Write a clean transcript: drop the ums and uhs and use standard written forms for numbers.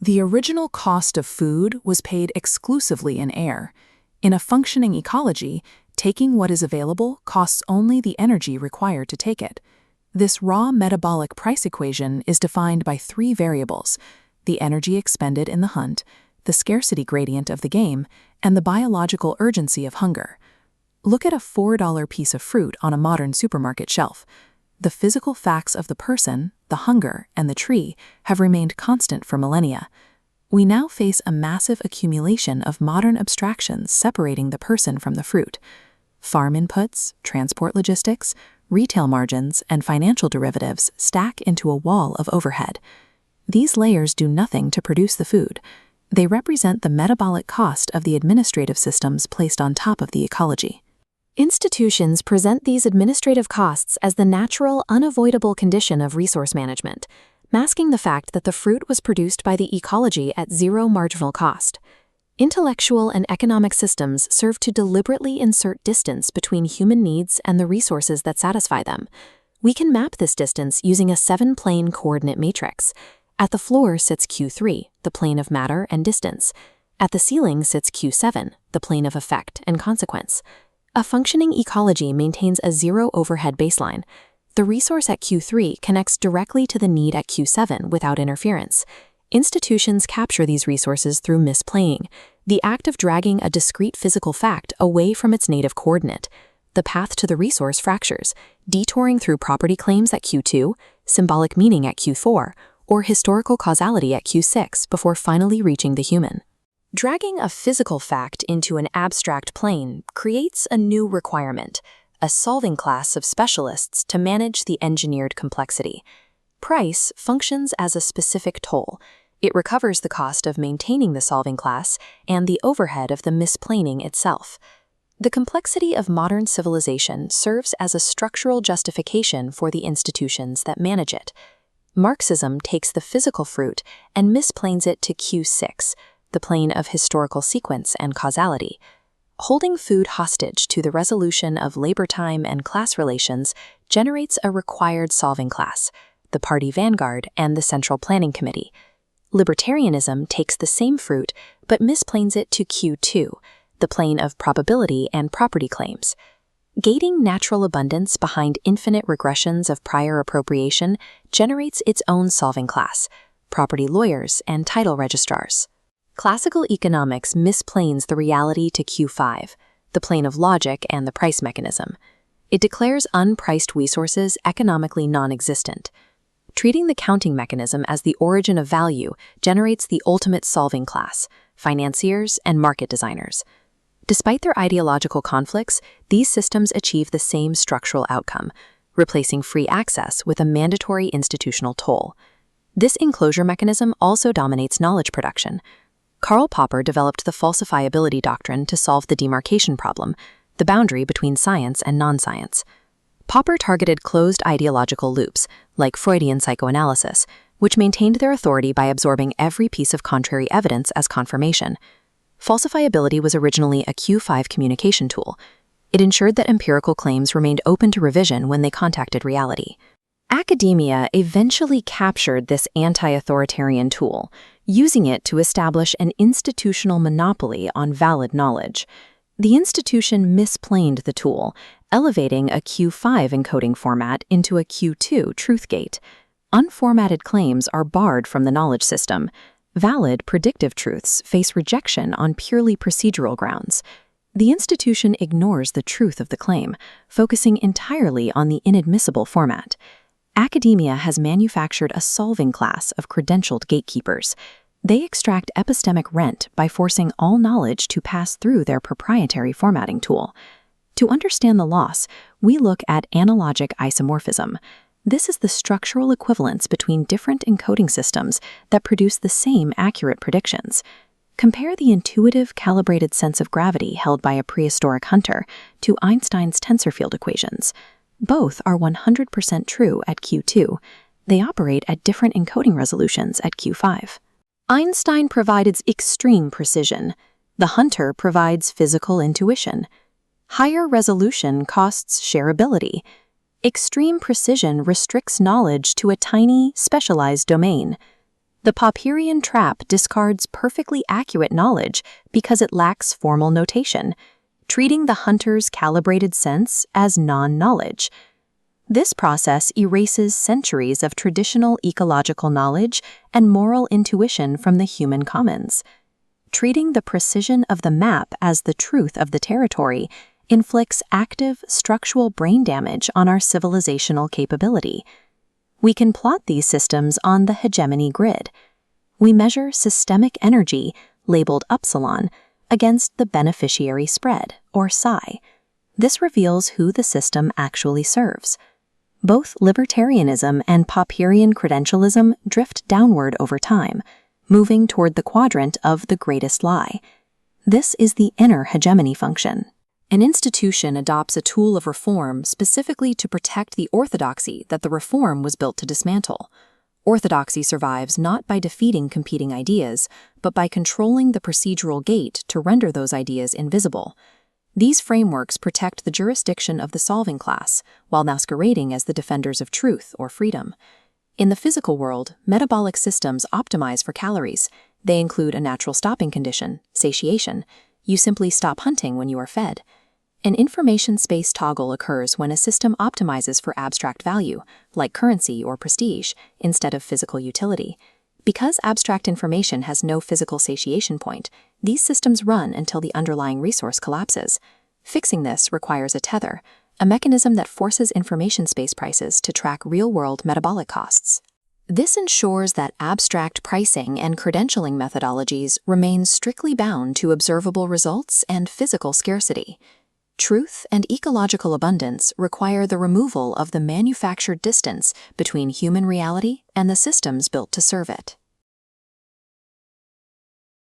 The original cost of food was paid exclusively in air. In a functioning ecology, taking what is available costs only the energy required to take it. This raw metabolic price equation is defined by three variables: the energy expended in the hunt, the scarcity gradient of the game, and the biological urgency of hunger. Look at a $4 piece of fruit on a modern supermarket shelf. The physical facts of the person, the hunger, and the tree have remained constant for millennia. We now face a massive accumulation of modern abstractions separating the person from the fruit. Farm inputs, transport logistics, retail margins, and financial derivatives stack into a wall of overhead. These layers do nothing to produce the food. They represent the metabolic cost of the administrative systems placed on top of the ecology. Institutions present these administrative costs as the natural, unavoidable condition of resource management, masking the fact that the fruit was produced by the ecology at zero marginal cost. Intellectual and economic systems serve to deliberately insert distance between human needs and the resources that satisfy them. We can map this distance using a 7-plane coordinate matrix. At the floor sits Q3, the plane of matter and distance. At the ceiling sits Q7, the plane of effect and consequence. A functioning ecology maintains a zero overhead baseline. The resource at Q3 connects directly to the need at Q7 without interference. Institutions capture these resources through misplaying, the act of dragging a discrete physical fact away from its native coordinate. The path to the resource fractures, detouring through property claims at Q2, symbolic meaning at Q4, or historical causality at Q6 before finally reaching the human. Dragging a physical fact into an abstract plane creates a new requirement, a solving class of specialists to manage the engineered complexity. Price functions as a specific toll. It recovers the cost of maintaining the solving class and the overhead of the misplaning itself. The complexity of modern civilization serves as a structural justification for the institutions that manage it. Marxism takes the physical fruit and misplanes it to Q6, the plane of historical sequence and causality. Holding food hostage to the resolution of labor time and class relations generates a required solving class, the party vanguard and the central planning committee. Libertarianism takes the same fruit but misplanes it to Q2, the plane of probability and property claims. Gating natural abundance behind infinite regressions of prior appropriation generates its own solving class, property lawyers and title registrars. Classical economics misplanes the reality to Q5, the plane of logic and the price mechanism. It declares unpriced resources economically non-existent. Treating the counting mechanism as the origin of value generates the ultimate solving class, financiers and market designers. Despite their ideological conflicts, these systems achieve the same structural outcome, replacing free access with a mandatory institutional toll. This enclosure mechanism also dominates knowledge production. Karl Popper developed the falsifiability doctrine to solve the demarcation problem, the boundary between science and non-science. Popper targeted closed ideological loops, like Freudian psychoanalysis, which maintained their authority by absorbing every piece of contrary evidence as confirmation. Falsifiability was originally a Q5 communication tool. It ensured that empirical claims remained open to revision when they contacted reality. Academia eventually captured this anti-authoritarian tool, using it to establish an institutional monopoly on valid knowledge. The institution misplaned the tool, elevating a Q5 encoding format into a Q2 truth gate. Unformatted claims are barred from the knowledge system. Valid, predictive truths face rejection on purely procedural grounds. The institution ignores the truth of the claim, focusing entirely on the inadmissible format. Academia has manufactured a solving class of credentialed gatekeepers. They extract epistemic rent by forcing all knowledge to pass through their proprietary formatting tool. To understand the loss, we look at analogic isomorphism. This is the structural equivalence between different encoding systems that produce the same accurate predictions. Compare the intuitive, calibrated sense of gravity held by a prehistoric hunter to Einstein's tensor field equations. Both are 100% true at Q2. They operate at different encoding resolutions at Q5. Einstein provides extreme precision. The hunter provides physical intuition. Higher resolution costs shareability. Extreme precision restricts knowledge to a tiny, specialized domain. The Popperian trap discards perfectly accurate knowledge because it lacks formal notation, treating the hunter's calibrated sense as non-knowledge. This process erases centuries of traditional ecological knowledge and moral intuition from the human commons. Treating the precision of the map as the truth of the territory inflicts active structural brain damage on our civilizational capability. We can plot these systems on the hegemony grid. We measure systemic energy, labeled upsilon, against the beneficiary spread, or psi. This reveals who the system actually serves. Both libertarianism and Popperian credentialism drift downward over time, moving toward the quadrant of the greatest lie. This is the inner hegemony function. An institution adopts a tool of reform specifically to protect the orthodoxy that the reform was built to dismantle. Orthodoxy survives not by defeating competing ideas, but by controlling the procedural gate to render those ideas invisible. These frameworks protect the jurisdiction of the solving class, while masquerading as the defenders of truth or freedom. In the physical world, metabolic systems optimize for calories. They include a natural stopping condition, satiation. You simply stop hunting when you are fed. An information space toggle occurs when a system optimizes for abstract value, like currency or prestige, instead of physical utility. Because abstract information has no physical satiation point, these systems run until the underlying resource collapses. Fixing this requires a tether, a mechanism that forces information space prices to track real-world metabolic costs. This ensures that abstract pricing and credentialing methodologies remain strictly bound to observable results and physical scarcity. Truth and ecological abundance require the removal of the manufactured distance between human reality and the systems built to serve it.